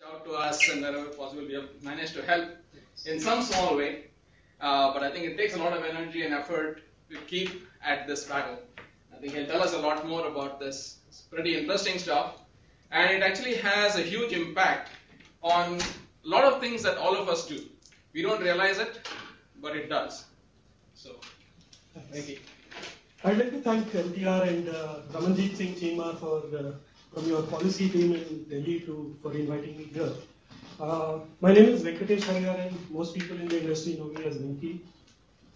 Out to us, and wherever possible we have managed to help in some small way, but I think it takes a lot of energy and effort to keep at this battle. I think he'll tell us a lot more about this. It's pretty interesting stuff, and it actually has a huge impact on a lot of things that all of us do. We don't realize it, but it does. So, thank you. I'd like to thank NTR and Ramanjeet Singh Cheema from your policy team in Delhi for inviting me here. My name is Venkatesh Hariharan. Most people in the industry know me as Venki.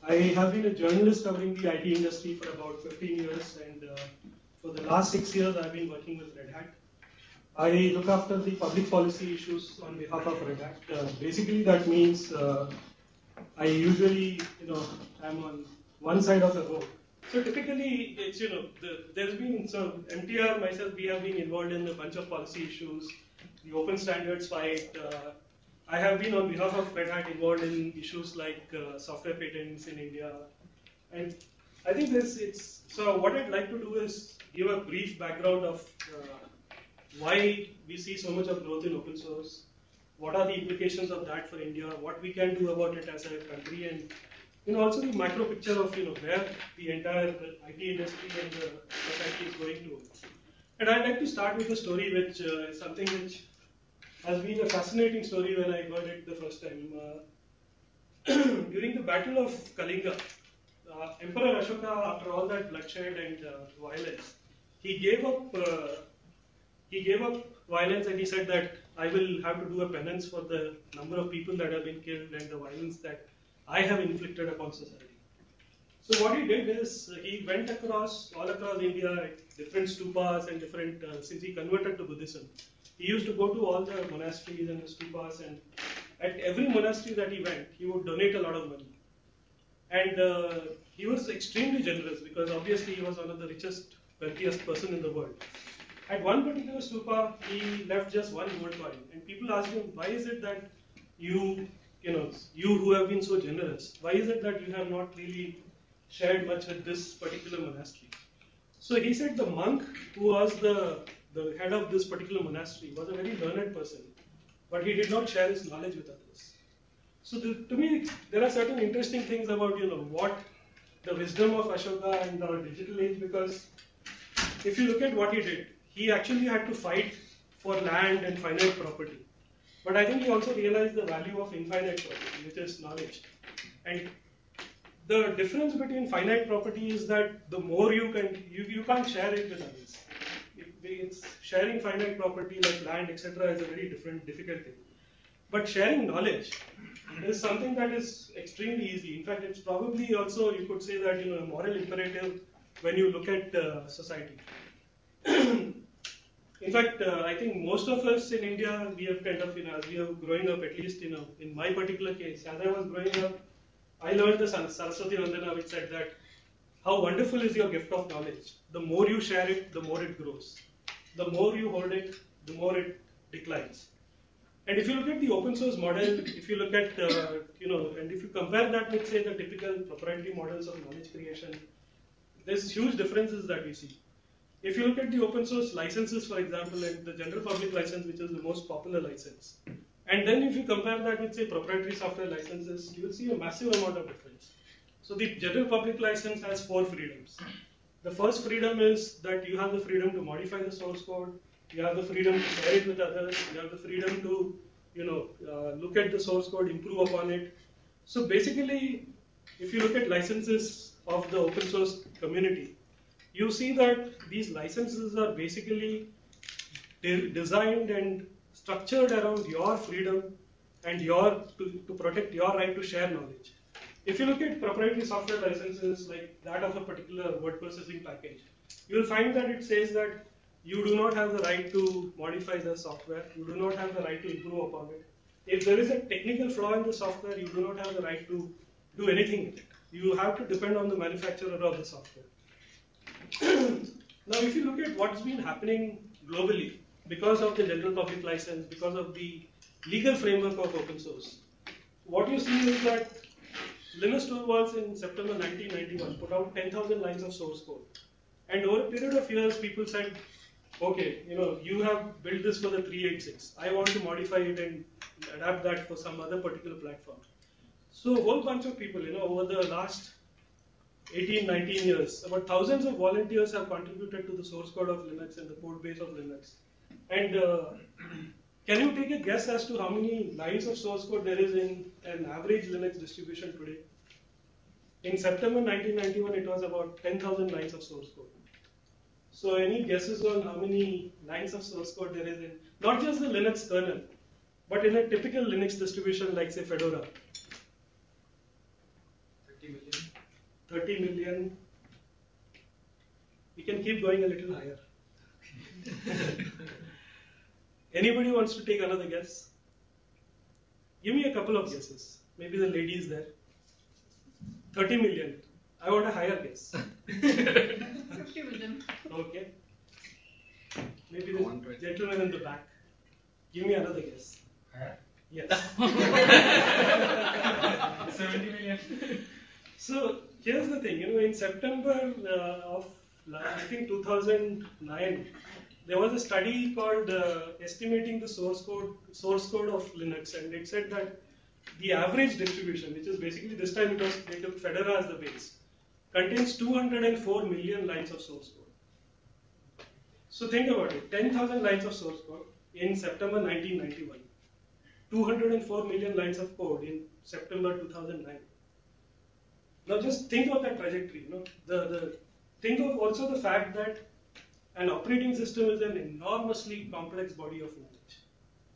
I have been a journalist covering the IT industry for about 15 years, and for the last 6 years I've been working with Red Hat. I look after the public policy issues on behalf of Red Hat. Basically that means I usually, I'm on one side of the road. So typically, it's, there's been, so MTR, myself, we have been involved in a bunch of policy issues, the open standards fight. I have been on behalf of Red Hat involved in issues like software patents in India. And I think so what I'd like to do is give a brief background of why we see so much of growth in open source, what are the implications of that for India, what we can do about it as a country, and also the macro picture of where the entire IT industry and the society is going to. And I'd like to start with a story which is something which has been a fascinating story when I heard it the first time. During the Battle of Kalinga, Emperor Ashoka, after all that bloodshed and violence, he gave up violence, and he said that I will have to do a penance for the number of people that have been killed and the violence that I have inflicted upon society. So what he did is he went all across India, different stupas and different, since he converted to Buddhism, he used to go to all the monasteries and the stupas, and at every monastery that he went, he would donate a lot of money. And he was extremely generous because obviously he was one of the richest, wealthiest person in the world. At one particular stupa, he left just one gold coin, and people asked him, why is it that you who have been so generous, why is it that you have not really shared much with this particular monastery? So he said the monk who was the head of this particular monastery was a very learned person, but he did not share his knowledge with others. So to me, there are certain interesting things about what the wisdom of Ashoka in our digital age, because if you look at what he did, he actually had to fight for land and finite property. But I think he also realized the value of infinite property, which is knowledge. And the difference between finite property is that the more you can't share it with others. It's sharing finite property like land, etc. is a very difficult thing. But sharing knowledge is something that is extremely easy. In fact, it's probably also, you could say that, a moral imperative when you look at society. In fact, I think most of us in India, we have kind of, as we are growing up, at least, in my particular case, as I was growing up, I learned the Saraswati Vandana, which said that how wonderful is your gift of knowledge. The more you share it, the more it grows. The more you hold it, the more it declines. And if you look at the open source model, if you look at, and if you compare that with, say, the typical proprietary models of knowledge creation, there's huge differences that we see. If you look at the open source licenses, for example, and the general public license, which is the most popular license, and then if you compare that with, say, proprietary software licenses, you will see a massive amount of difference. So the general public license has 4 freedoms. The first freedom is that you have the freedom to modify the source code, you have the freedom to share it with others, you have the freedom to, look at the source code, improve upon it. So basically, if you look at licenses of the open source community, you see that these licenses are basically designed and structured around your freedom and to protect your right to share knowledge. If you look at proprietary software licenses like that of a particular word processing package, you will find that it says that you do not have the right to modify the software, you do not have the right to improve upon it. If there is a technical flaw in the software, you do not have the right to do anything with it. You have to depend on the manufacturer of the software. Now, if you look at what's been happening globally because of the general public license, because of the legal framework of open source, what you see is that Linus Torvalds in September 1991 put out 10,000 lines of source code. And over a period of years, people said, okay, you have built this for the 386. I want to modify it and adapt that for some other particular platform. So a whole bunch of people, over the last 18, 19 years, about thousands of volunteers have contributed to the source code of Linux and the code base of Linux. And can you take a guess as to how many lines of source code there is in an average Linux distribution today? In September 1991, it was about 10,000 lines of source code. So any guesses on how many lines of source code there is in, not just the Linux kernel, but in a typical Linux distribution like say Fedora? 30 million. 30 million. We can keep going a little higher. Anybody wants to take another guess? Give me a couple of guesses. Maybe the lady is there. 30 million. I want a higher guess. 50 million. Okay. Maybe the gentleman in the back. Give me another guess. Yes. 70 million. So here's the thing. In September of I think 2009, there was a study called estimating the source code of Linux, and it said that the average distribution, which is basically this time they took Fedora as the base, contains 204 million lines of source code. So think about it, 10,000 lines of source code in September 1991, 204 million lines of code in September 2009. Now just think of that trajectory. Think of also the fact that an operating system is an enormously complex body of knowledge.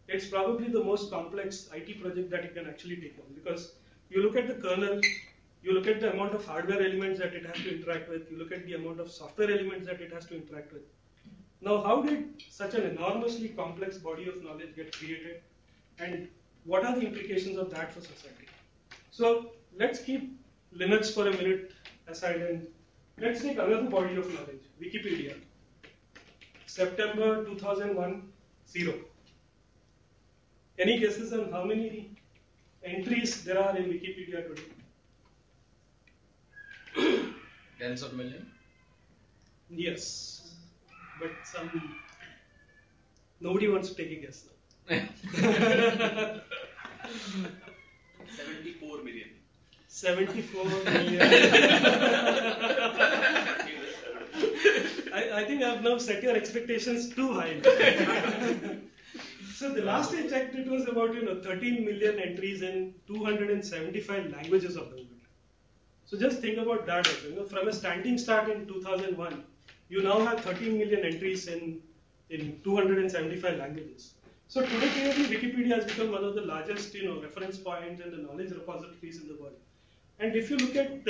It's probably the most complex IT project that you can actually take on, because you look at the kernel, you look at the amount of hardware elements that it has to interact with, you look at the amount of software elements that it has to interact with. Now, how did such an enormously complex body of knowledge get created, and what are the implications of that for society? So let's keep Linux for a minute aside and let's take another body of knowledge, Wikipedia. September 2001, 0. Any guesses on how many entries there are in Wikipedia today? Tens of million? Yes, but nobody wants to take a guess now. 74 million. 74 million. I think I have now set your expectations too high. So the last I checked, it was about 13 million entries in 275 languages of the world. So just think about that. From a standing start in 2001, you now have 13 million entries in 275 languages. So today, clearly, Wikipedia has become one of the largest, reference points and the knowledge repositories in the world. And if you look at,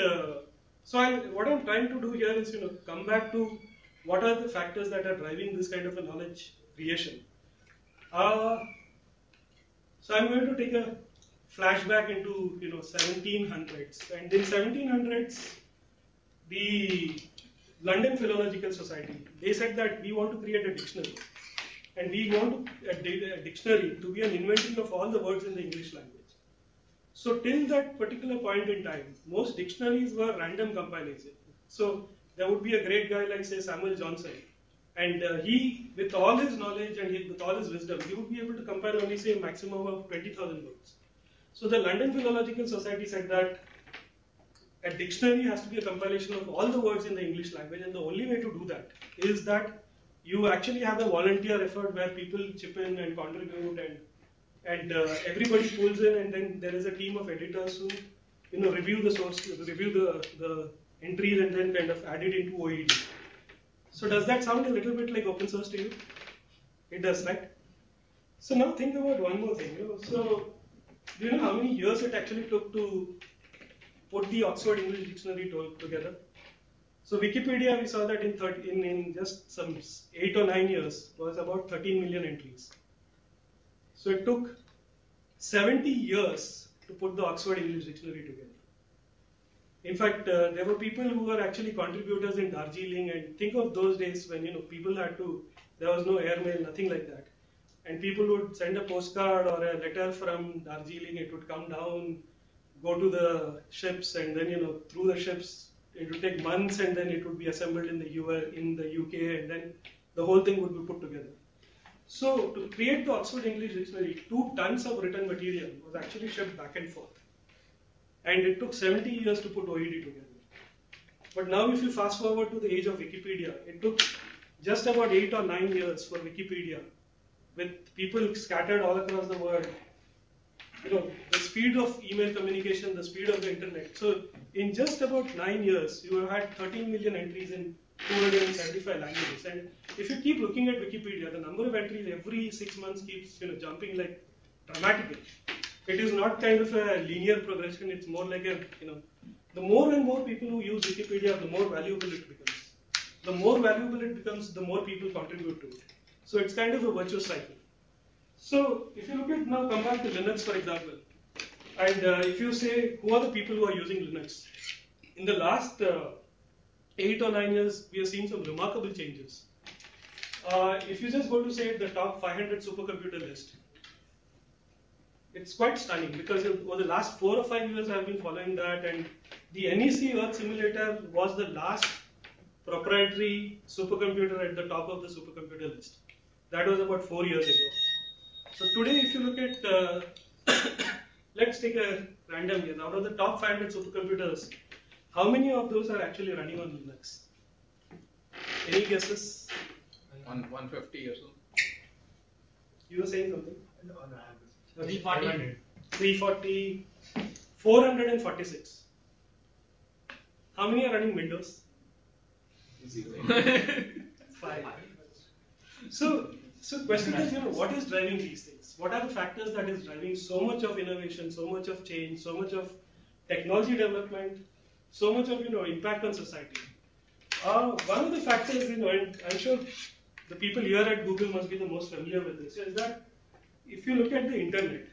what I'm trying to do here is, come back to what are the factors that are driving this kind of a knowledge creation. So I'm going to take a flashback into 1700s, and in 1700s, the London Philological Society, they said that we want to create a dictionary, and we want a dictionary to be an inventory of all the words in the English language. So till that particular point in time, most dictionaries were random compilation. So there would be a great guy like say Samuel Johnson, and he, with all his knowledge and with all his wisdom, he would be able to compile only say a maximum of 20,000 words. So the London Philological Society said that a dictionary has to be a compilation of all the words in the English language, and the only way to do that is that you actually have a volunteer effort where people chip in and contribute, and everybody pulls in, and then there is a team of editors who review the source, review the entries, and then kind of add it into OED. So does that sound a little bit like open source to you? It does, right? So now think about one more thing. So do you know how many years it actually took to put the Oxford English Dictionary together? So Wikipedia, we saw that in just some 8 or 9 years was about 13 million entries. So it took 70 years to put the Oxford English Dictionary together. In fact, there were people who were actually contributors in Darjeeling, and think of those days when people had to, there was no airmail, nothing like that, and people would send a postcard or a letter from Darjeeling. It would come down, go to the ships, and then through the ships it would take months, and then it would be assembled in the UK, and then the whole thing would be put together. So to create the Oxford English Dictionary, 2 tons of written material was actually shipped back and forth. And it took 70 years to put OED together. But now if you fast forward to the age of Wikipedia, it took just about 8 or 9 years for Wikipedia, with people scattered all across the world. You know, the speed of email communication, the speed of the internet. So in just about 9 years, you have had 13 million entries in 275 languages. And if you keep looking at Wikipedia, the number of entries every 6 months keeps jumping like dramatically. It is not kind of a linear progression. It's more like a, the more and more people who use Wikipedia, the more valuable it becomes. The more valuable it becomes, the more people contribute to it. So it's kind of a virtuous cycle. So if you look at now, come back to Linux, for example, and if you say, who are the people who are using Linux? In the last 8 or 9 years, we have seen some remarkable changes. If you just go to say the top 500 supercomputer list, it's quite stunning because over the last 4 or 5 years I've been following that, and the NEC Earth Simulator was the last proprietary supercomputer at the top of the supercomputer list. That was about 4 years ago. So today if you look at, let's take a random guess, out of the top 500 supercomputers, how many of those are actually running on Linux? Any guesses? 150 or so. You were saying something? 340. 340, 446. How many are running Windows? 5. So question is, what is driving these things? What are the factors that is driving so much of innovation, so much of change, so much of technology development, so much of impact on society? One of the factors, and I'm sure the people here at Google must be the most familiar with this, is that if you look at the internet,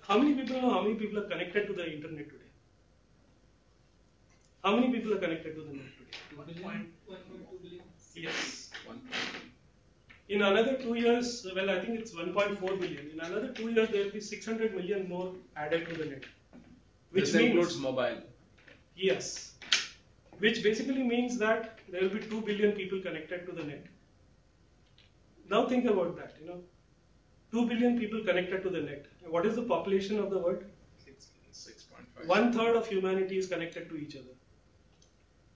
how many people know how many people are connected to the internet today? How many people are connected to the net today? 1.2 billion. Yes. 1. In another 2 years, well, I think it's 1.4 billion. In another 2 years, there will be 600 million more added to the net. Which includes mobile. Yes. Which basically means that there will be 2 billion people connected to the net. Now think about that, 2 billion people connected to the net. What is the population of the world? 6.5. 1/3 of humanity is connected to each other.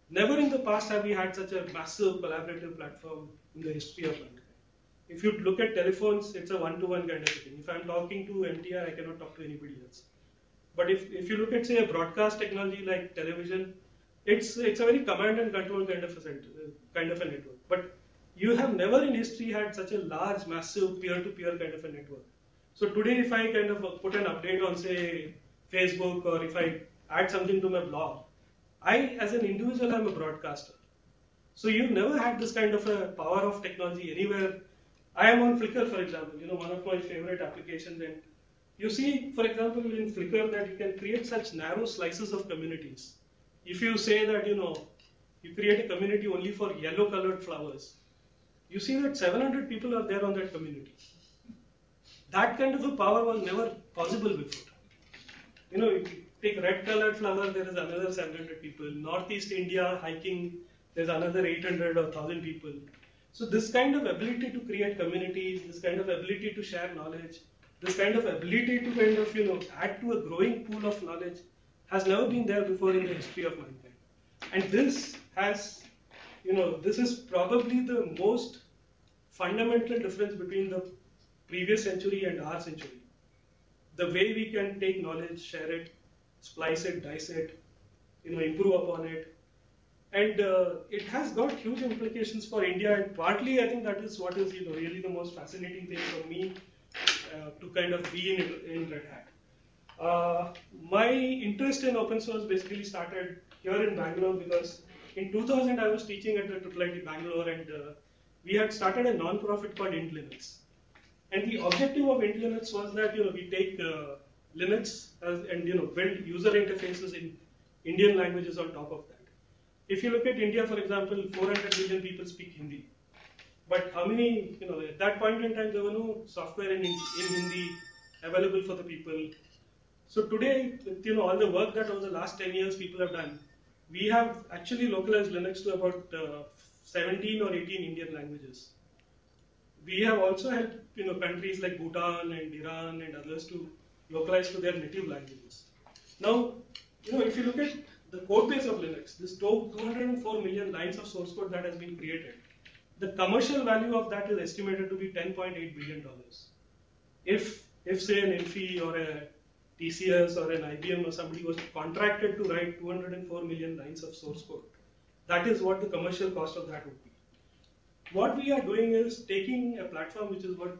Never in the past have we had such a massive collaborative platform in the history of mankind. If you look at telephones, it's a one-to-one kind of thing. If I'm talking to MTR, I cannot talk to anybody else. But if you look at, say, a broadcast technology like television, it's a very command and control kind of a network. But you have never in history had such a large, massive peer-to-peer kind of a network. So today, if I kind of put an update on, say, Facebook, or if I add something to my blog, I, as an individual, am a broadcaster. So you've never had this kind of a power of technology anywhere. I am on Flickr, for example, one of my favorite applications. And you see, for example, in Flickr that you can create such narrow slices of communities. If you say that, you create a community only for yellow colored flowers, you see that 700 people are there on that community. That kind of a power was never possible before. You take red colored flower, there is another 700 people. Northeast India hiking, there's another 800 or 1000 people. So this kind of ability to create communities, this kind of ability to share knowledge, this kind of ability to kind of, add to a growing pool of knowledge has never been there before in the history of mankind. And this has, this is probably the most fundamental difference between the previous century and our century. The way we can take knowledge, share it, splice it, dice it, improve upon it. And it has got huge implications for India, and partly I think that is what is really the most fascinating thing for me to kind of be in Red Hat. My interest in open source basically started here in Bangalore because in 2000 I was teaching at the IIIT Bangalore, and we had started a non-profit called Int Linux. And the objective of Int Linux was that we take Linux and build user interfaces in Indian languages on top of that. If you look at India, for example, 400 million people speak Hindi. But how many, at that point in time, there were no software in Hindi available for the people. So today, with all the work that over the last 10 years people have done, we have actually localized Linux to about 17 or 18 Indian languages. We have also helped countries like Bhutan and Iran and others to localize to their native languages. Now, if you look at the code base of Linux, this 204 million lines of source code that has been created, the commercial value of that is estimated to be $10.8 billion. If say an Infy or a TCS or an IBM or somebody was contracted to write 204 million lines of source code, that is what the commercial cost of that would be. What we are doing is taking a platform which is worth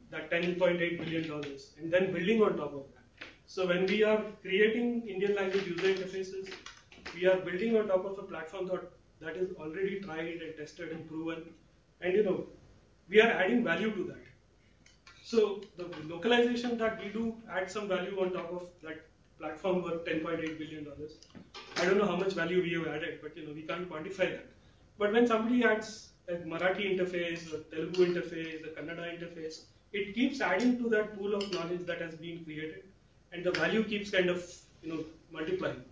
that $10.8 billion and then building on top of that. So when we are creating Indian language user interfaces, we are building on top of a platform that is already tried and tested and proven, and we are adding value to that. So the localization that we do adds some value on top of that platform worth $10.8 billion. I don't know how much value we have added, but we can't quantify that. But when somebody adds a Marathi interface, a Telugu interface, a Kannada interface, it keeps adding to that pool of knowledge that has been created, and the value keeps kind of multiplying.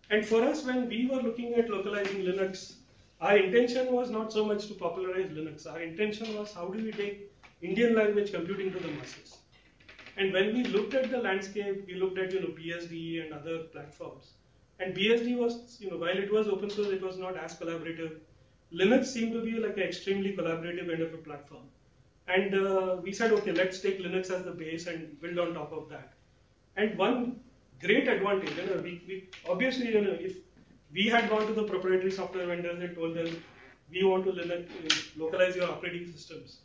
And for us, when we were looking at localizing Linux, our intention was not so much to popularize Linux. Our intention was how do we take Indian language computing to the masses. And when we looked at the landscape, we looked at BSD and other platforms. And BSD was, while it was open source, it was not as collaborative. Linux seemed to be like an extremely collaborative kind of a platform. And we said, okay, let's take Linux as the base and build on top of that. And one great advantage, we obviously, if we had gone to the proprietary software vendors and told them, we want to localize your operating systems,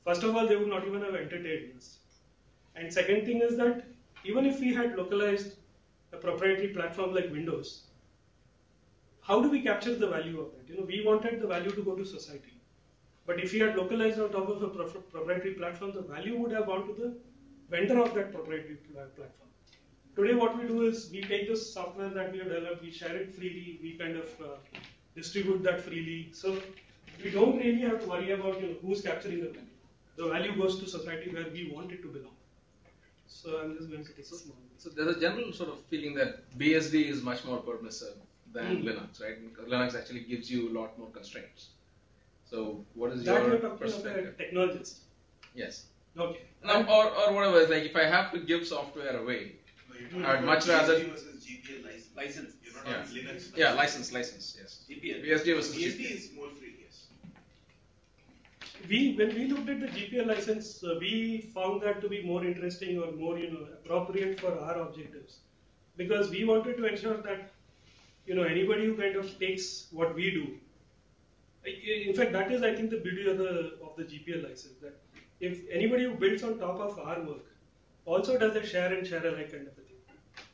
first of all, they would not even have entertained us. And second thing is that even if we had localized a proprietary platform like Windows, how do we capture the value of that? We wanted the value to go to society. But if we had localized on top of a proprietary platform, the value would have gone to the vendor of that proprietary platform. Today what we do is we take the software that we have developed, we share it freely, we kind of distribute that freely. So we don't really have to worry about who's capturing the value. The value goes to society where we want it to belong. So I'm just going to take a small bit. So there's a general sort of feeling that BSD is much more permissive than Linux, right? Because Linux actually gives you a lot more constraints. So what is that your you're talking perspective? about a technologist. Yes. Okay. Now, or whatever, it's like if I have to give software away, I'd much rather versus GPL license. You're not on Linux. Yeah, license, yes. GPL. BSD versus BSD is more free, yes. When we looked at the GPL license, we found that to be more interesting or more appropriate for our objectives, because we wanted to ensure that anybody who kind of takes what we do. In fact, that is I think the beauty of the GPL license, that if anybody who builds on top of our work also does a share and share alike kind of a thing.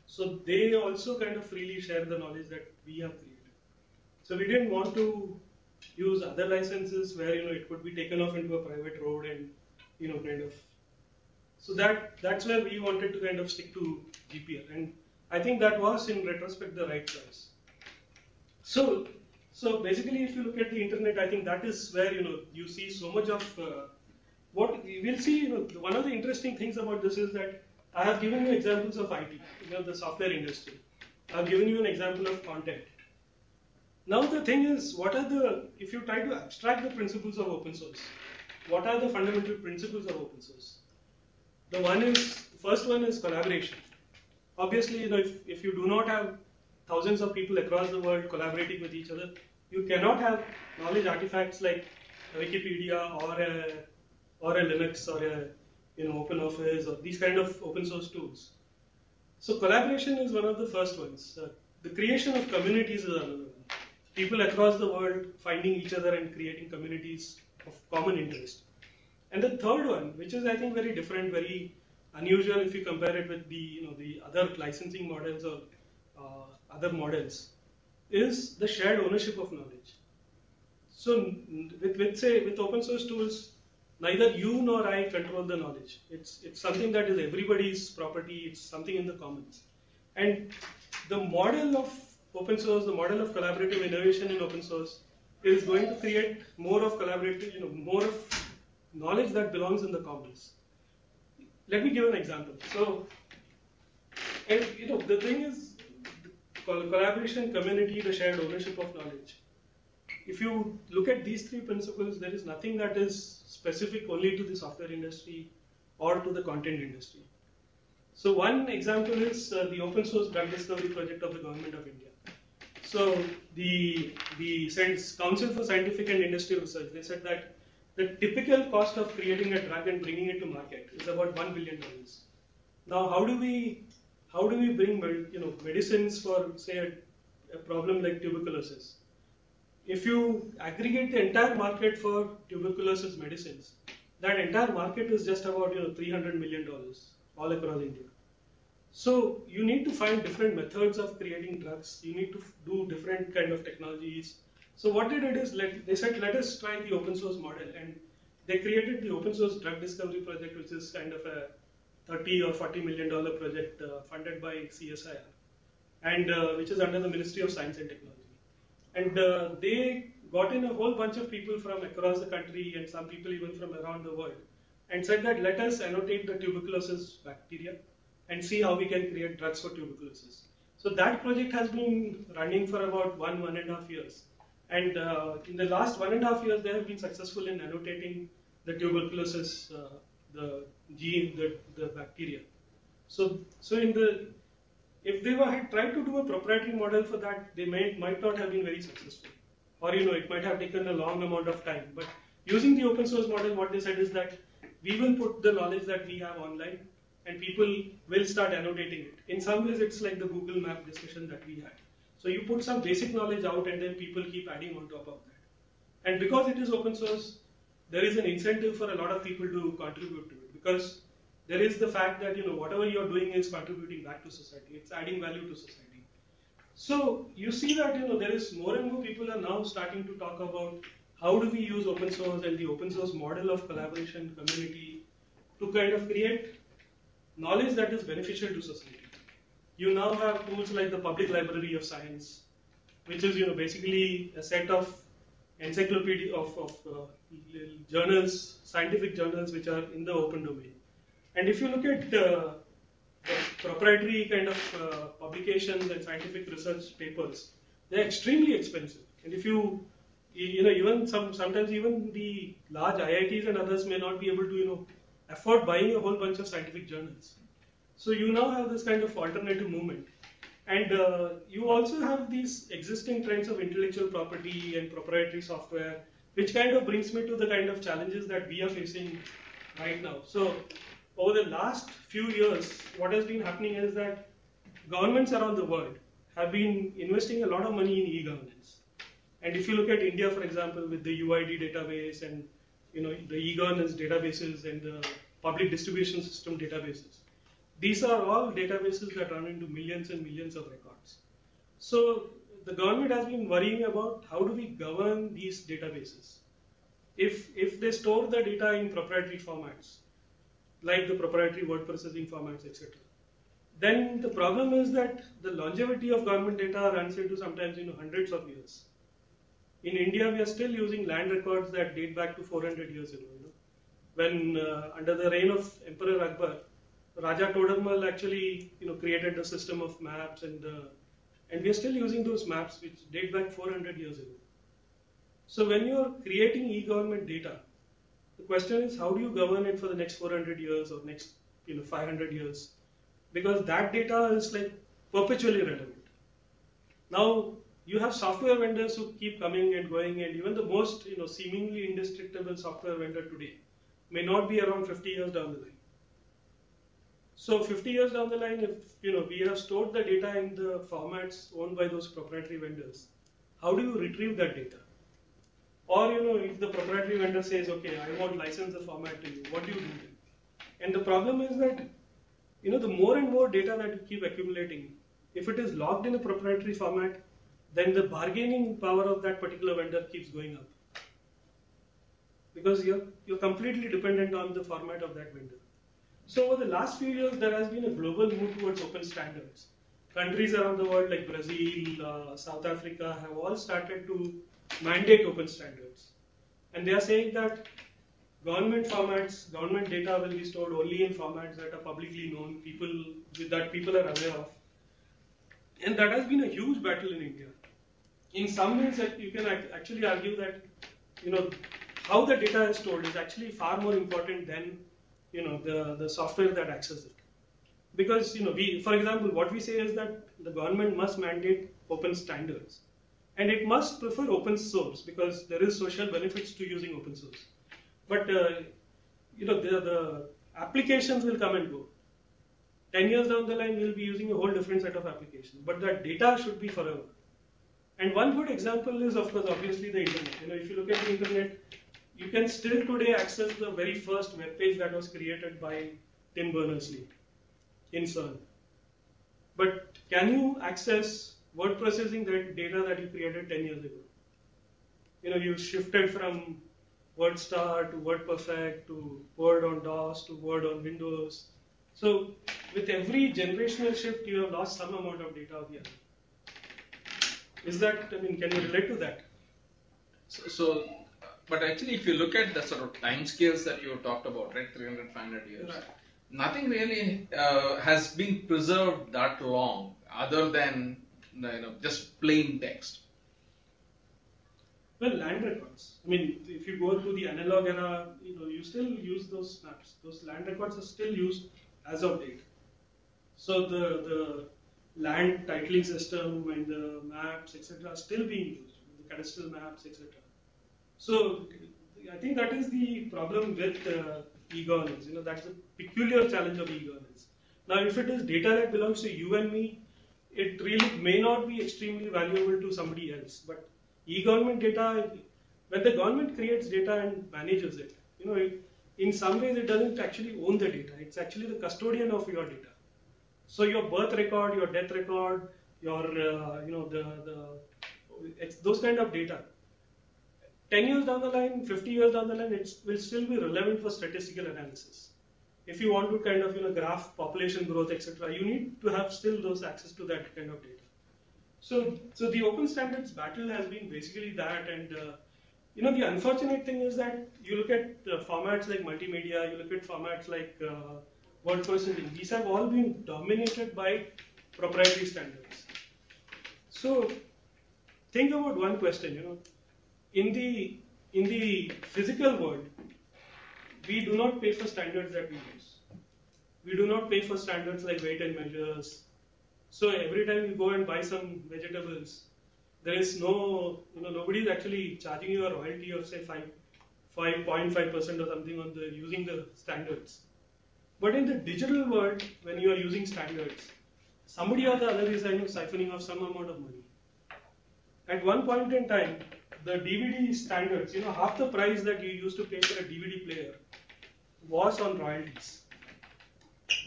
So they also kind of freely share the knowledge that we have created. So we didn't want to use other licenses where it could be taken off into a private road and kind of. So that's where we wanted to kind of stick to GPL, and I think that was in retrospect the right choice. So basically, if you look at the internet, I think that is where you see so much of what we will see. One of the interesting things about this is that I have given you examples of IT, the software industry. I have given you an example of content. Now the thing is, if you try to abstract the principles of open source, what are the fundamental principles of open source? First one is collaboration. Obviously, if you do not have thousands of people across the world collaborating with each other, you cannot have knowledge artifacts like Wikipedia or a Linux or a OpenOffice or these kind of open source tools. So collaboration is one of the first ones. The creation of communities is another one. People across the world finding each other and creating communities of common interest. And the third one, which is I think very different, very unusual if you compare it with the other licensing models or other models, is the shared ownership of knowledge. So with open source tools, neither you nor I control the knowledge. It's something that is everybody's property. It's something in the commons. And the model of open source, the model of collaborative innovation in open source, is going to create more of collaborative, more of knowledge that belongs in the commons. Let me give an example. So, the thing is, collaboration, community, the shared ownership of knowledge. if you look at these three principles, there is nothing that is specific only to the software industry or to the content industry. So one example is the open source drug discovery project of the government of India. So the Council for Scientific and Industrial Research, they said that the typical cost of creating a drug and bringing it to market is about $1 billion. Now, how do we bring medicines for, say, a problem like tuberculosis? If you aggregate the entire market for tuberculosis medicines, that entire market is just about $300 million all across India. So you need to find different methods of creating drugs. You need to do different kind of technologies. So what they did is they said, let us try the open source model, and they created the open source drug discovery project, which is kind of a $30 or $40 million project funded by CSIR, and which is under the Ministry of Science and Technology. And they got in a whole bunch of people from across the country and some people even from around the world, and said that let us annotate the tuberculosis bacteria and see how we can create drugs for tuberculosis. So that project has been running for about 1.5 years. And in the last 1.5 years, they have been successful in annotating the tuberculosis, the gene, the bacteria. So if they had tried to do a proprietary model for that, they might not have been very successful. Or it might have taken a long amount of time. But using the open source model, what they said is that we will put the knowledge that we have online, and people will start annotating it. In some ways, it's like the Google Map discussion that we had. So you put some basic knowledge out, and then people keep adding on top of that. And because it is open source, there is an incentive for a lot of people to contribute to it, because there is the fact that whatever you're doing is contributing back to society. It's adding value to society. So you see that there is more and more people are now starting to talk about how do we use open source and the open source model of collaboration community to kind of create knowledge that is beneficial to society. You now have tools like the Public Library of Science, which is basically a set of encyclopedia of journals, scientific journals, which are in the open domain. And if you look at the proprietary kind of publications and scientific research papers, they're extremely expensive. And if even sometimes even the large IITs and others may not be able to afford buying a whole bunch of scientific journals. So you now have this kind of alternative movement. And you also have these existing trends of intellectual property and proprietary software, which kind of brings me to the kind of challenges that we are facing right now. So over the last few years, what has been happening is that governments around the world have been investing a lot of money in e-governance. And if you look at India, for example, with the UID database and the e-governance databases and the public distribution system databases, these are all databases that run into millions and millions of records. So the government has been worrying about how do we govern these databases. If they store the data in proprietary formats, like the proprietary word processing formats, etc., then the problem is that the longevity of government data runs into sometimes hundreds of years. In India, we are still using land records that date back to 400 years ago. When under the reign of Emperor Akbar, Raja Todarmal actually created a system of maps, and we are still using those maps which date back 400 years ago. So when you are creating e-government data, the question is how do you govern it for the next 400 years or next 500 years? Because that data is like perpetually relevant. Now you have software vendors who keep coming and going, and even the most seemingly indestructible software vendor today may not be around 50 years down the line. So 50 years down the line, if we have stored the data in the formats owned by those proprietary vendors, how do you retrieve that data? Or if the proprietary vendor says, okay, I won't license the format to you, what do you do then? And the problem is that the more and more data that you keep accumulating, if it is logged in a proprietary format, then the bargaining power of that particular vendor keeps going up, because you're completely dependent on the format of that vendor. So over the last few years, there has been a global move towards open standards. Countries around the world like Brazil, South Africa have all started to mandate open standards. And they are saying that government formats, government data will be stored only in formats that are publicly known, that people are aware of. And that has been a huge battle in India. in some ways that you can actually argue that, how the data is stored is actually far more important than, the software that accesses it. Because, for example, what we say is that the government must mandate open standards. And it must prefer open source because there is social benefits to using open source. But, the applications will come and go. 10 years down the line, we'll be using a whole different set of applications. But that data should be forever. And one good example is, of course, obviously the internet. If you look at the internet, you can still today access the very first web page that was created by Tim Berners-Lee in CERN. But can you access word processing data that you created 10 years ago? You shifted from WordStar to WordPerfect to Word on DOS to Word on Windows. So with every generational shift, you have lost some amount of data of the other. Can you relate to that? But actually, if you look at the sort of time scales that you talked about, right, 300, 500 years, Right. Nothing really has been preserved that long, other than just plain text. Well, land records. If you go to the analog era, you still use those maps. Those land records are still used as of date. So the land titling system and the maps, etc., are still being used. The cadastral maps, etc. So I think that is the problem with e-governance. That's the peculiar challenge of e-governance. Now, if it is data that belongs to you and me, it really may not be extremely valuable to somebody else. But e-government data, when the government creates data and manages it, in some ways it doesn't actually own the data. It's actually the custodian of your data. So your birth record, your death record, your those kind of data. 10 years down the line, 50 years down the line, it will still be relevant for statistical analysis. If you want to kind of graph population growth, etc., you need to have still those access to that kind of data. So the open standards battle has been basically that, and the unfortunate thing is that you look at formats like multimedia, you look at formats like word processing. These have all been dominated by proprietary standards. So think about one question. In the physical world, we do not pay for standards that we use. We do not pay for standards like weight and measures. So every time you go and buy some vegetables, there is no, nobody is actually charging you a royalty of say 5.5% or something on using the standards. But in the digital world, when you are using standards, somebody or the other is siphoning off some amount of money. At one point in time, the DVD standards, half the price that you used to pay for a DVD player was on royalties.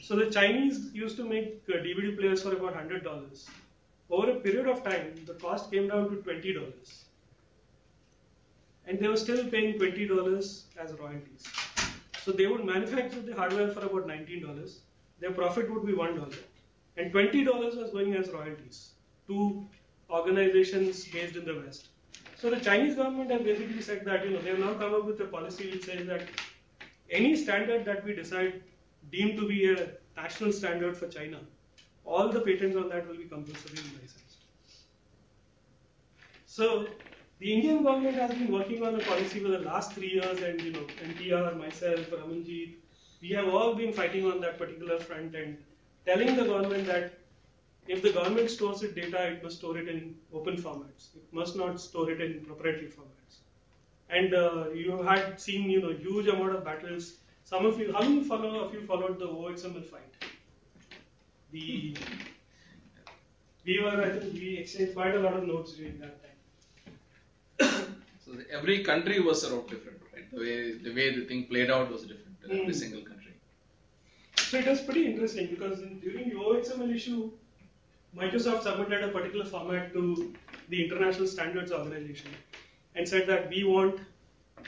So the Chinese used to make DVD players for about $100. Over a period of time, the cost came down to $20. And they were still paying $20 as royalties. So they would manufacture the hardware for about $19. Their profit would be $1. And $20 was going as royalties to organizations based in the West. So the Chinese government has basically said that, they have now come up with a policy which says that any standard that we decide deemed to be a national standard for China, all the patents on that will be compulsory licensed. So the Indian government has been working on a policy for the last 3 years, and NTR, myself, Ramanjit, we have all been fighting on that particular front and telling the government that if the government stores its data, it must store it in open formats. It must not store it in proprietary formats. And you had seen, huge amount of battles. Some of you, how many of you followed the OXML fight? We exchanged quite a lot of notes during that time. So every country was sort of different, right? The way the thing played out was different in every single country. So it was pretty interesting because during the OXML issue, Microsoft submitted a particular format to the International Standards Organization and said that we want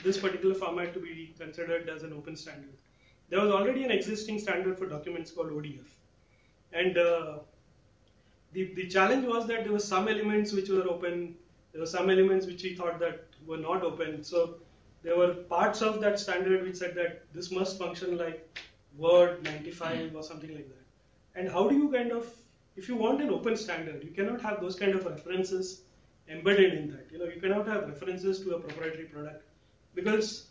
this particular format to be considered as an open standard. There was already an existing standard for documents called ODF. And the challenge was that there were some elements which were open, there were some elements which we thought that were not open. So there were parts of that standard which said that this must function like Word 95 or something like that. And how do you if you want an open standard, you cannot have those kind of references embedded in that. You cannot have references to a proprietary product, because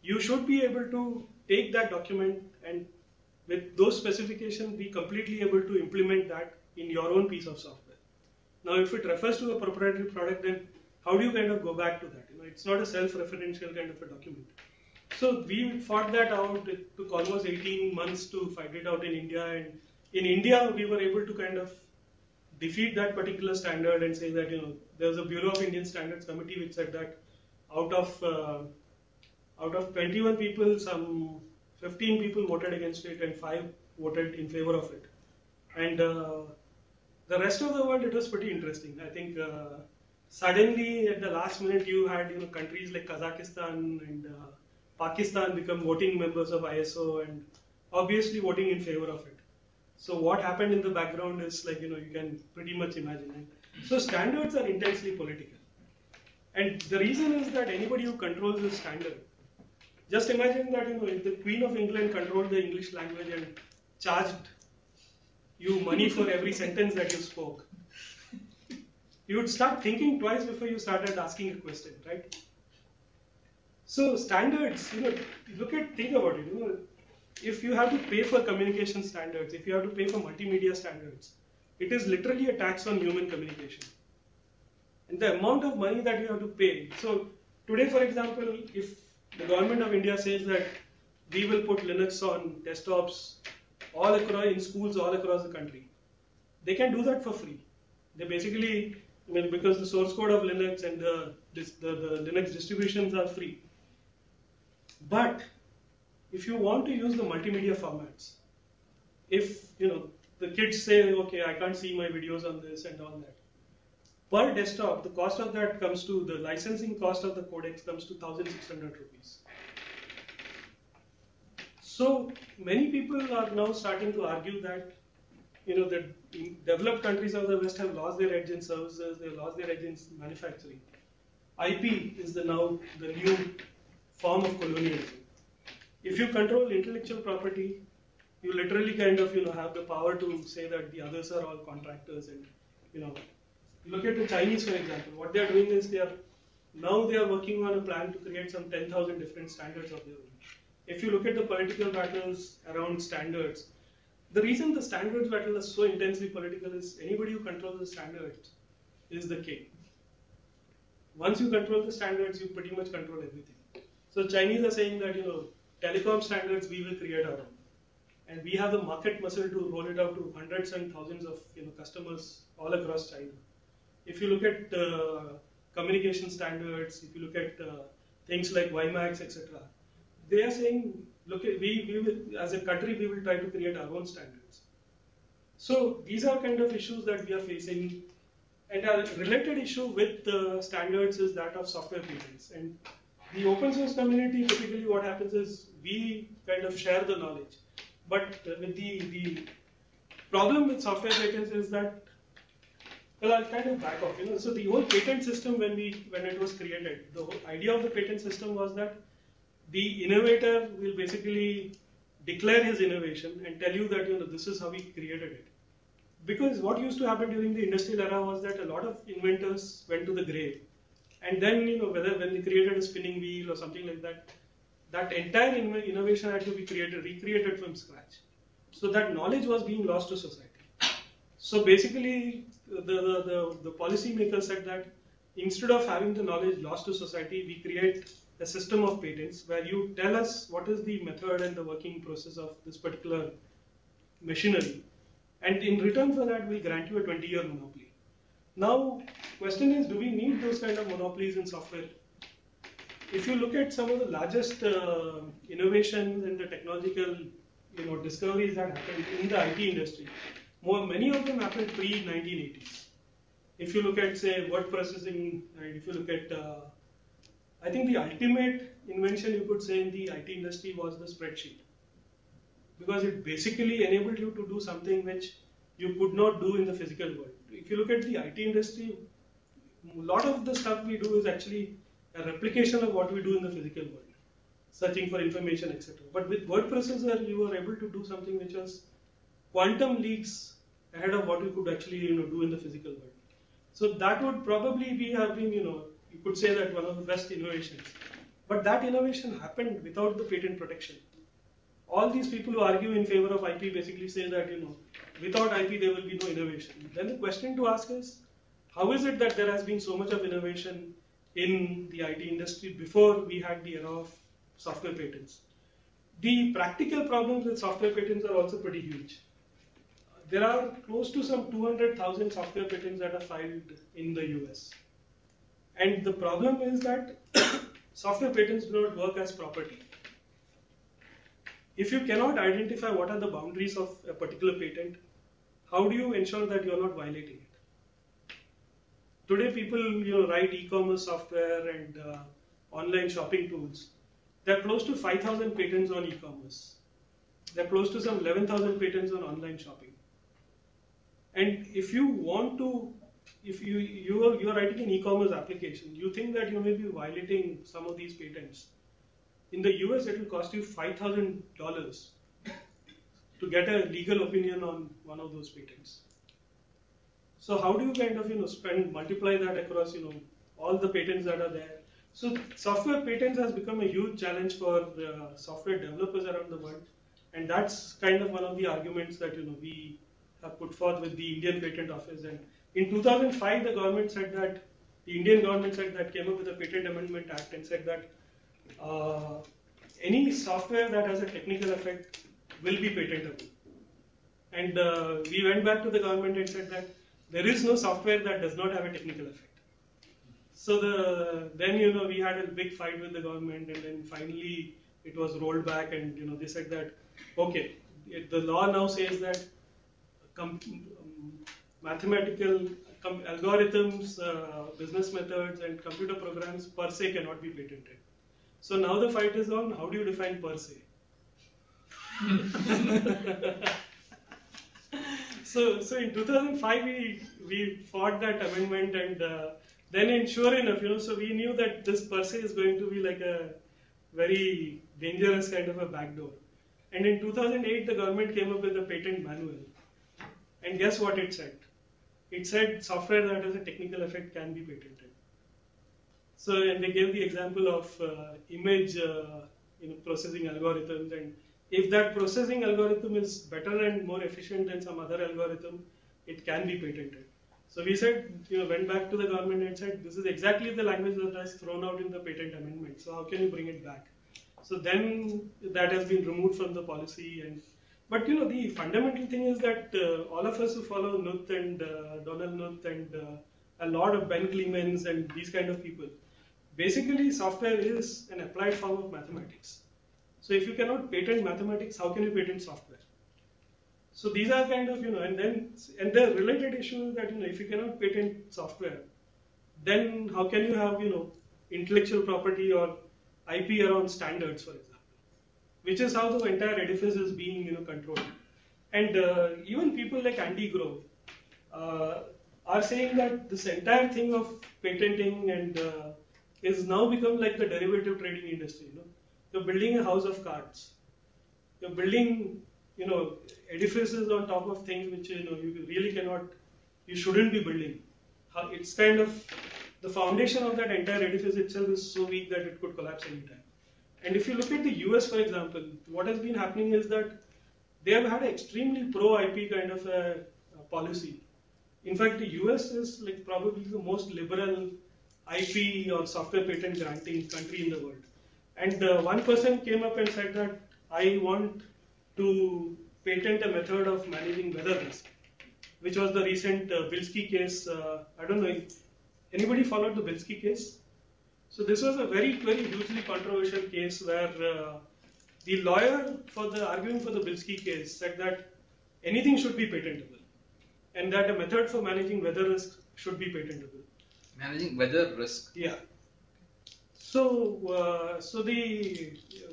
you should be able to take that document and with those specifications be completely able to implement that in your own piece of software. Now, if it refers to a proprietary product, then how do you kind of go back to that? It's not a self-referential kind of a document. So we fought that out. It took almost 18 months to fight it out in India, and in India we were able to kind of defeat that particular standard and say that there was a Bureau of Indian Standards Committee which said that out of 21 people, some 15 people voted against it and 5 voted in favor of it. And the rest of the world, it was pretty interesting. I think suddenly at the last minute you had countries like Kazakhstan and Pakistan become voting members of ISO and obviously voting in favor of it. So what happened in the background is like, you can pretty much imagine it. So standards are intensely political. And the reason is that anybody who controls the standard, just imagine that if the Queen of England controlled the English language and charged you money for every sentence that you spoke, you would start thinking twice before you started asking a question, right? So standards, think about it. If you have to pay for communication standards, if you have to pay for multimedia standards, it is literally a tax on human communication. And the amount of money that you have to pay. So today, for example, if the government of India says that we will put Linux on desktops all across in schools all across the country, they can do that for free. They basically, because the source code of Linux and the Linux distributions are free. But if you want to use the multimedia formats, if the kids say, okay, I can't see my videos on this and all that, per desktop, the cost of that comes to, the licensing cost of the codecs comes to 1,600 rupees. So many people are now starting to argue that the developed countries of the West have lost their edge in services, they've lost their edge in manufacturing. IP is now the new form of colonialism. If you control intellectual property, you literally kind of have the power to say that the others are all contractors. And look at the Chinese, for example. What they are doing is they are working on a plan to create some 10,000 different standards of their own. If you look at the political battles around standards, the reason the standards battle is so intensely political is anybody who controls the standards is the king. Once you control the standards, you pretty much control everything. So Chinese are saying that telecom standards we will create our own, and we have the market muscle to roll it out to hundreds and thousands of customers all across China. If you look at communication standards, if you look at things like WiMAX, etc., they are saying, look, we will, as a country, we will try to create our own standards. So these are kind of issues that we are facing. And a related issue with standards is that of software patents. And the open source community, typically what happens is we kind of share the knowledge. But with the problem with software patents is that, well, I'll kind of back off. So the whole patent system, when it was created, the whole idea of the patent system was that the innovator will basically declare his innovation and tell you that this is how he created it. Because what used to happen during the industrial era was that a lot of inventors went to the grave, and then whether when they created a spinning wheel or something like that, that entire innovation had to be recreated from scratch. So that knowledge was being lost to society. So basically, the policymakers said that instead of having the knowledge lost to society, we create a system of patents where you tell us what is the method and the working process of this particular machinery. And in return for that, we'll grant you a 20-year monopoly. Now, question is, do we need those kind of monopolies in software? If you look at some of the largest innovations and the technological discoveries that happened in the IT industry, many of them happened pre-1980s. If you look at, say, word processing, and if you look at, I think the ultimate invention you could say in the IT industry was the spreadsheet. Because it basically enabled you to do something which you could not do in the physical world. If you look at the IT industry, a lot of the stuff we do is actually a replication of what we do in the physical world, searching for information, etc. But with word processor, you were able to do something which was quantum leagues ahead of what you could actually do in the physical world. So that would probably be have been, you could say that one of the best innovations. But that innovation happened without the patent protection. All these people who argue in favor of IP basically say that, without IP there will be no innovation. Then the question to ask is, how is it that there has been so much of innovation in the IT industry before we had the era of software patents? The practical problems with software patents are also pretty huge. There are close to some 200,000 software patents that are filed in the US. And the problem is that software patents do not work as property. If you cannot identify what are the boundaries of a particular patent, how do you ensure that you are not violating it? Today people write e-commerce software and online shopping tools. There are close to 5,000 patents on e-commerce. There are close to some 11,000 patents on online shopping. And if you want to, if you are writing an e-commerce application, you think that you may be violating some of these patents. In the US, it will cost you $5,000 to get a legal opinion on one of those patents. So how do you kind of multiply that across all the patents that are there? So software patents has become a huge challenge for software developers around the world, and that's kind of one of the arguments that we have put forth with the Indian Patent Office. And in 2005, the Indian government said that came up with a Patent Amendment Act and said that any software that has a technical effect will be patentable. And we went back to the government and said that there is no software that does not have a technical effect. So then we had a big fight with the government, and then finally it was rolled back, and they said that okay, the law now says that mathematical algorithms, business methods, and computer programs per se cannot be patented. So now the fight is on how do you define per se. So in 2005 we fought that amendment, and then sure enough, so we knew that this per se is going to be like a very dangerous kind of a backdoor. And in 2008 the government came up with a patent manual, and guess what it said? It said software that has a technical effect can be patented. So, and they gave the example of image processing algorithms, and if that processing algorithm is better and more efficient than some other algorithm, it can be patented. So we said, went back to the government and said, this is exactly the language that was thrown out in the patent amendment. So how can you bring it back? So then that has been removed from the policy. But the fundamental thing is that all of us who follow Knuth and Donald Knuth and a lot of Ben Clemens and these kind of people, basically software is an applied form of mathematics. So if you cannot patent mathematics, how can you patent software? So these are kind of, and the related issue is that, if you cannot patent software, then how can you have, intellectual property or IP around standards, for example, which is how the entire edifice is being, controlled. And even people like Andy Grove are saying that this entire thing of patenting and is now become like the derivative trading industry. You're building a house of cards. You're building, edifices on top of things which you really cannot, you shouldn't be building. It's kind of, the foundation of that entire edifice itself is so weak that it could collapse anytime. And if you look at the US, for example, what has been happening is that they have had an extremely pro-IP kind of a policy. In fact, the US is like probably the most liberal IP or software patent granting country in the world. And one person came up and said that I want to patent a method of managing weather risk, which was the recent Bilski case. I don't know, anybody followed the Bilski case? So this was a very, very hugely controversial case where the lawyer arguing for the Bilski case said that anything should be patentable, and that a method for managing weather risk should be patentable. Managing weather risk. Yeah. So,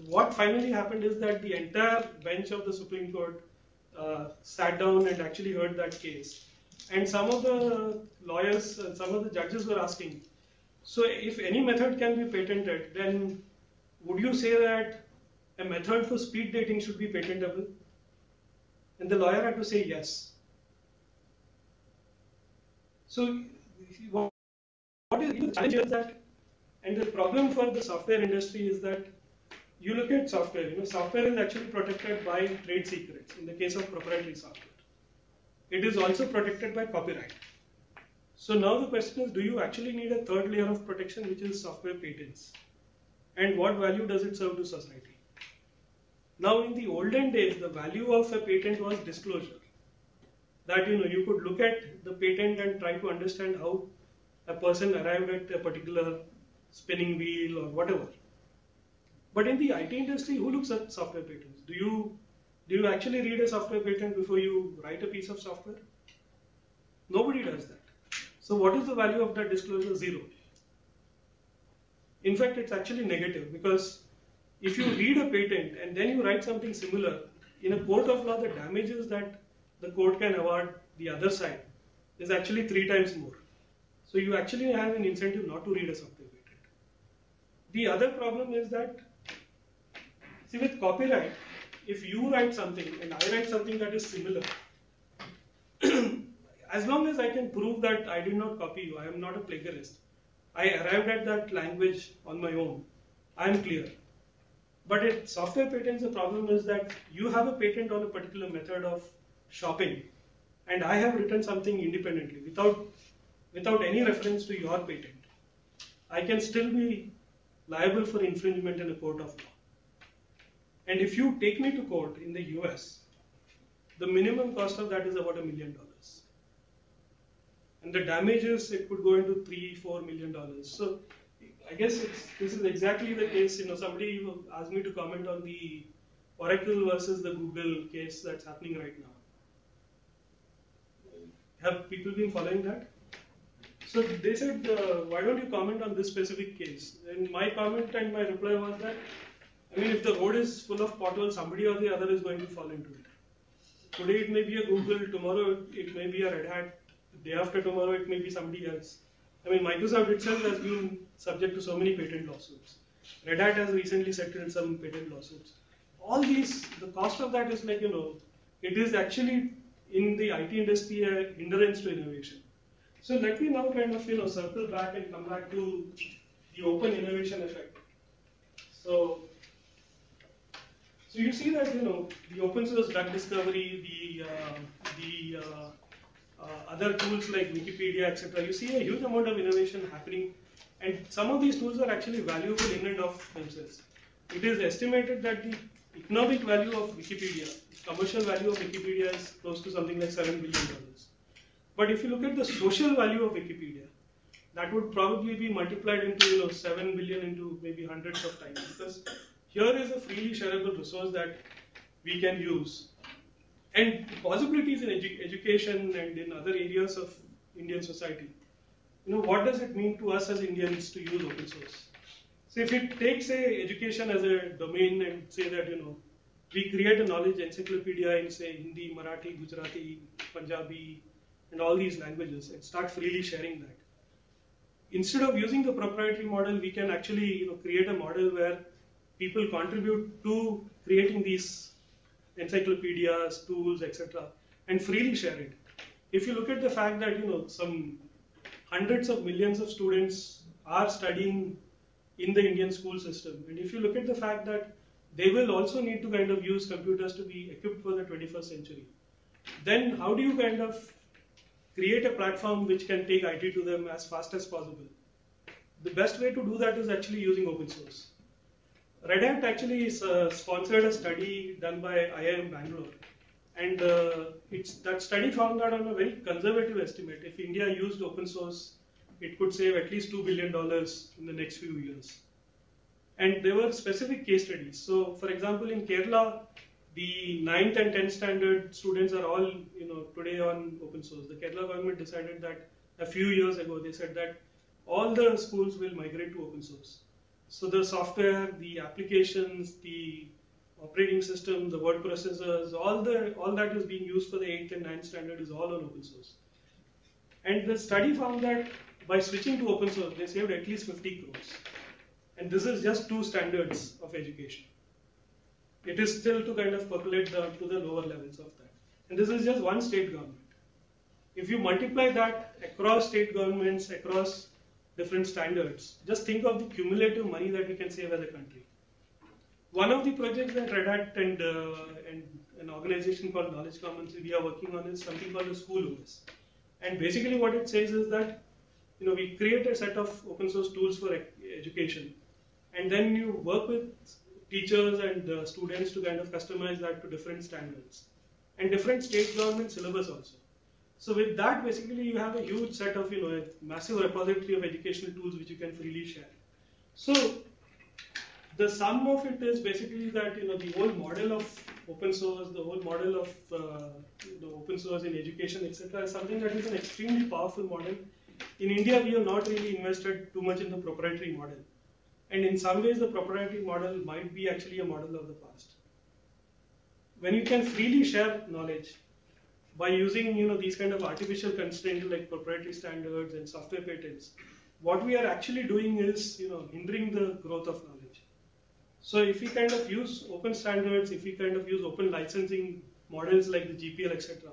what finally happened is that the entire bench of the Supreme Court sat down and actually heard that case. And some of the lawyers, some of the judges were asking, so if any method can be patented, then would you say that a method for speed dating should be patentable? And the lawyer had to say yes. So what is the challenge is that, and the problem for the software industry is that you look at software, software is actually protected by trade secrets in the case of proprietary software. It is also protected by copyright. So now the question is, do you actually need a third layer of protection, which is software patents? And what value does it serve to society? Now in the olden days, the value of a patent was disclosure. That you could look at the patent and try to understand how a person arrived at a particular spinning wheel or whatever. But in the IT industry, who looks at software patents? Do you actually read a software patent before you write a piece of software? Nobody does that. So what is the value of that disclosure? Zero. In fact, it's actually negative, because if you read a patent and then you write something similar, in a court of law, the damages that the court can award the other side is actually 3 times more. So you actually have an incentive not to read a software patent. The other problem is that, see, with copyright, if you write something and I write something that is similar, as long as I can prove that I did not copy you, I am not a plagiarist, I arrived at that language on my own, I am clear. But in software patents, the problem is that you have a patent on a particular method of shopping, and I have written something independently without any reference to your patent. I can still be liable for infringement in a court of law. And if you take me to court in the US, the minimum cost of that is about $1 million. And the damages, it could go into $3-4 million. So I guess this is exactly the case. Somebody asked me to comment on the Oracle versus the Google case that's happening right now. Have people been following that? So they said, why don't you comment on this specific case? And my comment and my reply was that, if the road is full of potholes, somebody or the other is going to fall into it. Today it may be a Google, tomorrow it may be a Red Hat, the day after tomorrow it may be somebody else. Microsoft itself has been subject to so many patent lawsuits. Red Hat has recently settled some patent lawsuits. All these, the cost of that is it is actually in the IT industry a hindrance to innovation. So let me now kind of circle back and come back to the open innovation effect. So you see that the open source drug discovery, the other tools like Wikipedia, etc. You see a huge amount of innovation happening, and some of these tools are actually valuable in and of themselves. It is estimated that the economic value of Wikipedia, the commercial value of Wikipedia, is close to something like $7 billion. But if you look at the social value of Wikipedia, that would probably be multiplied into 7 billion into maybe hundreds of times, because here is a freely shareable resource that we can use. And possibilities in education and in other areas of Indian society. What does it mean to us as Indians to use open source? So if it takes, say, education as a domain and say that, we create a knowledge encyclopedia in, say, Hindi, Marathi, Gujarati, Punjabi, and all these languages, and start freely sharing that. Instead of using the proprietary model, we can actually create a model where people contribute to creating these encyclopedias, tools, etc., and freely share it. If you look at the fact that some hundreds of millions of students are studying in the Indian school system, and if you look at the fact that they will also need to kind of use computers to be equipped for the 21st century, then how do you kind of create a platform which can take IT to them as fast as possible? The best way to do that is actually using open source. Red Hat actually sponsored a study done by IIM Bangalore, and that study found that on a very conservative estimate, if India used open source, it could save at least $2 billion in the next few years. And there were specific case studies. So, for example, in Kerala, the 9th and 10th standard students are all today on open source. The Kerala government decided that a few years ago, they said that all the schools will migrate to open source. So the software, the applications, the operating system, the word processors, all that is being used for the 8th and 9th standard is all on open source. And the study found that by switching to open source, they saved at least 50 crores. And this is just 2 standards of education. It is still to kind of percolate to the lower levels of that. And this is just one state government. If you multiply that across state governments, across different standards, just think of the cumulative money that we can save as a country. One of the projects that Red Hat and an organization called Knowledge Commons we are working on is something called the School OS. And basically what it says is that we create a set of open source tools for education, and then you work with teachers and students to kind of customize that to different standards and different state government syllabus also. So with that, basically you have a huge set of a massive repository of educational tools which you can freely share. So the sum of it is basically that the whole model of open source, the whole model of the open source in education, etc., is something that is an extremely powerful model. In India, we have not really invested too much in the proprietary model, and in some ways, the proprietary model might be actually a model of the past. When you can freely share knowledge by using these kind of artificial constraints like proprietary standards and software patents, what we are actually doing is hindering the growth of knowledge. So if we kind of use open standards, if we kind of use open licensing models like the GPL, etc.,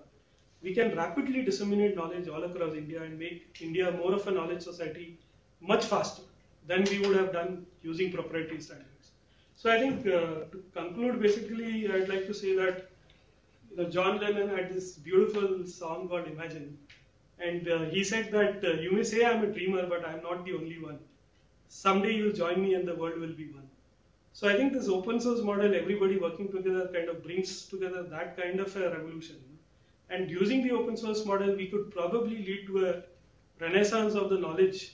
we can rapidly disseminate knowledge all across India and make India more of a knowledge society much faster than we would have done using proprietary standards. So I think to conclude, basically, I'd like to say that John Lennon had this beautiful song called Imagine, and he said that you may say I'm a dreamer, but I'm not the only one. Someday you'll join me and the world will be one. So I think this open source model, everybody working together, kind of brings together that kind of a revolution. And using the open source model, we could probably lead to a renaissance of the knowledge,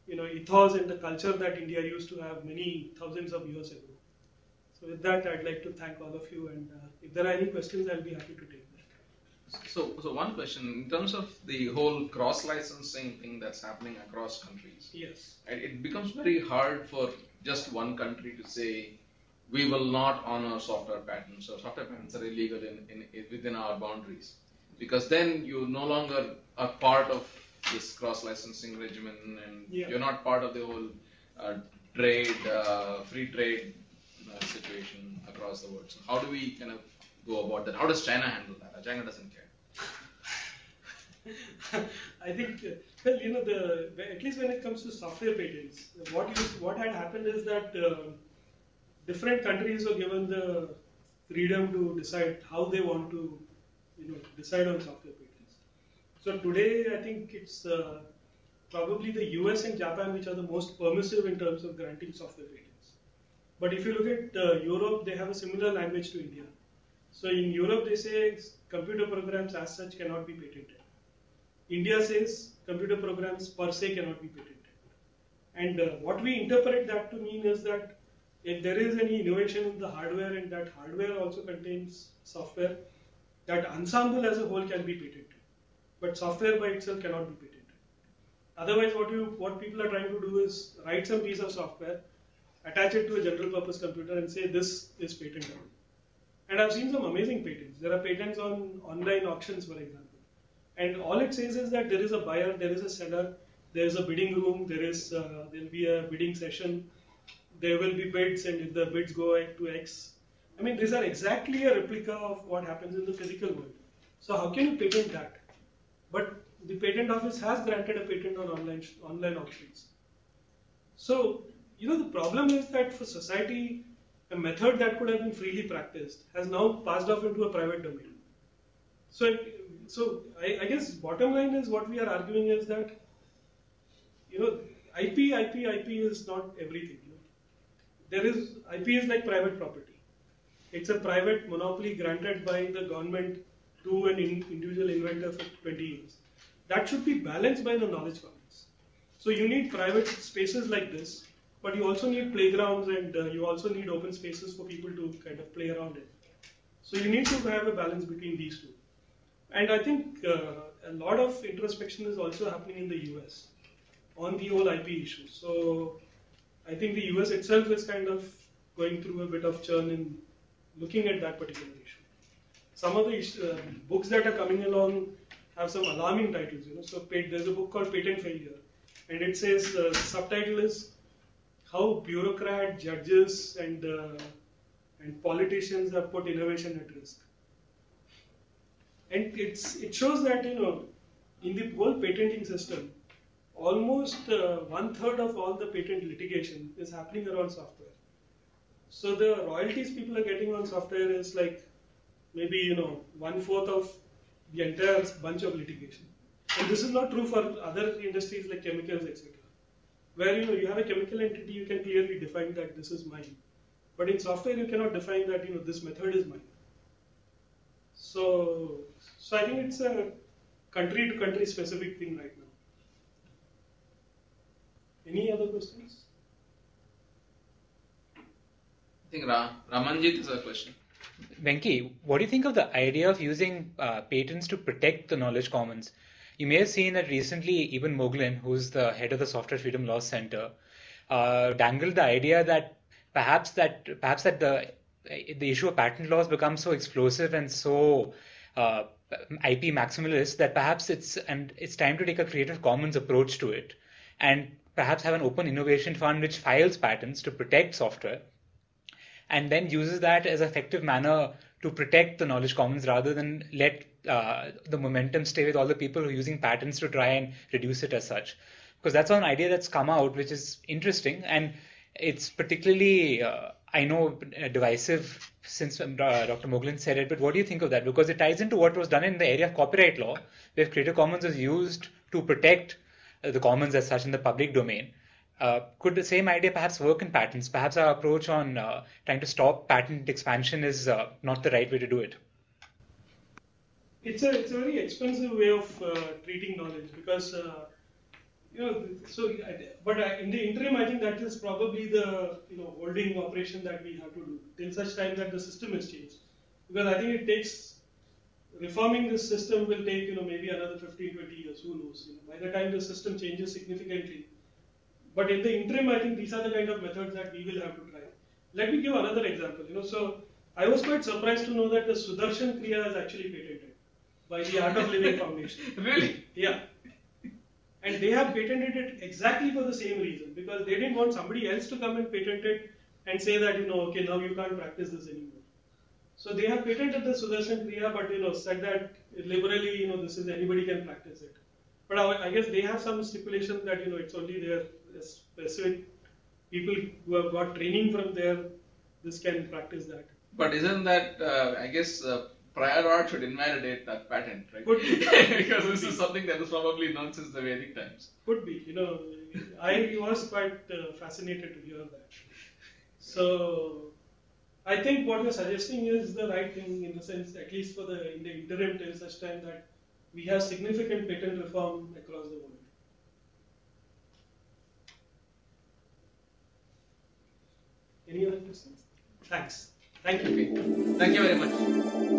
ethos and the culture that India used to have many thousands of years ago. So with that, I'd like to thank all of you, and if there are any questions, I'll be happy to take them. So one question, in terms of the whole cross-licensing thing that's happening across countries. Yes. It becomes very hard for just one country to say, we will not honor software patents, or software patents are illegal within our boundaries. Because then you no longer are part of this cross-licensing regimen, and you're not part of the whole free trade situation across the world. So how do we kind of go about that? How does China handle that? China doesn't care. I think, at least when it comes to software patents, what had happened is that different countries were given the freedom to decide how they want to, decide on software patents. So today, I think it's probably the US and Japan which are the most permissive in terms of granting software patents. But if you look at Europe, they have a similar language to India. So in Europe, they say computer programs as such cannot be patented. India says computer programs per se cannot be patented. And what we interpret that to mean is that if there is any innovation in the hardware, and that hardware also contains software, that ensemble as a whole can be patented. But software by itself cannot be patented. Otherwise, what people are trying to do is write some piece of software, attach it to a general purpose computer and say this is patentable. And I've seen some amazing patents. There are patents on online auctions, for example. And all it says is that there is a buyer, there is a seller, there is a bidding room, there will be a bidding session, there will be bids, and if the bids go to X. I mean, these are exactly a replica of what happens in the physical world. So how can you patent that? But the patent office has granted a patent on online auctions. So, the problem is that for society, a method that could have been freely practiced has now passed off into a private domain. So I guess bottom line is what we are arguing is that, IP is not everything. IP is like private property. It's a private monopoly granted by the government to an individual inventor for 20 years. That should be balanced by the knowledge commons. So you need private spaces like this, but you also need playgrounds, and you also need open spaces for people to kind of play around in. So you need to have a balance between these two. And I think a lot of introspection is also happening in the US on the whole IP issue. So I think the US itself is kind of going through a bit of churn in looking at that particular issue. Some of the books that are coming along have some alarming titles. So there's a book called Patent Failure, and it says the subtitle is how bureaucrats, judges, and politicians have put innovation at risk. And it shows that in the whole patenting system, almost 1/3 of all the patent litigation is happening around software. So the royalties people are getting on software is like maybe 1/4 of the entire bunch of litigation. And this is not true for other industries like chemicals, etc. Where you have a chemical entity, you can clearly define that this is mine. But in software, you cannot define that this method is mine. So I think it's a country to country specific thing right now. Any other questions? I think Ramanjit has a question. Venki, what do you think of the idea of using patents to protect the knowledge commons? You may have seen that recently, even Moglin, who's the head of the Software Freedom Law Center, dangled the idea that perhaps that the issue of patent laws becomes so explosive and so IP maximalist that perhaps it's time to take a Creative Commons approach to it, and perhaps have an open innovation fund which files patents to protect software, and then uses that as an effective manner to protect the knowledge commons rather than let the momentum stay with all the people who are using patents to try and reduce it as such. Because that's an idea that's come out which is interesting, and it's particularly, I know, divisive since Dr. Moglin said it, but what do you think of that? Because it ties into what was done in the area of copyright law, where Creative Commons is used to protect the commons as such in the public domain. Could the same idea perhaps work in patents? Perhaps our approach on trying to stop patent expansion is not the right way to do it. It's a very expensive way of treating knowledge because but in the interim, I think that is probably the holding operation that we have to do till such time that the system is changed. Because I think it takes reforming this system will take maybe another 15-20 years. Who knows? By the time the system changes significantly. But in the interim, I think these are the kind of methods that we will have to try. Let me give another example. So I was quite surprised to know that the Sudarshan Kriya is actually patented by the Art of Living Foundation. Really? Yeah. And they have patented it exactly for the same reason, because they didn't want somebody else to come and patent it and say that, okay, now you can't practice this anymore. So they have patented the Sudarshan Kriya, but, said that liberally, this is anybody can practice it. But I guess they have some stipulation that, it's only their specific people who have got training from there, this can practice that. But isn't that, I guess, prior art should invalidate that patent, right? Could be. Because this is something that was probably known since the Vedic times. Could be. I was quite fascinated to hear that. So, I think what you're suggesting is the right thing in the sense, at least in the interim till such time that we have significant patent reform across the world. Any other questions? Thanks. Thank you. Thank you very much.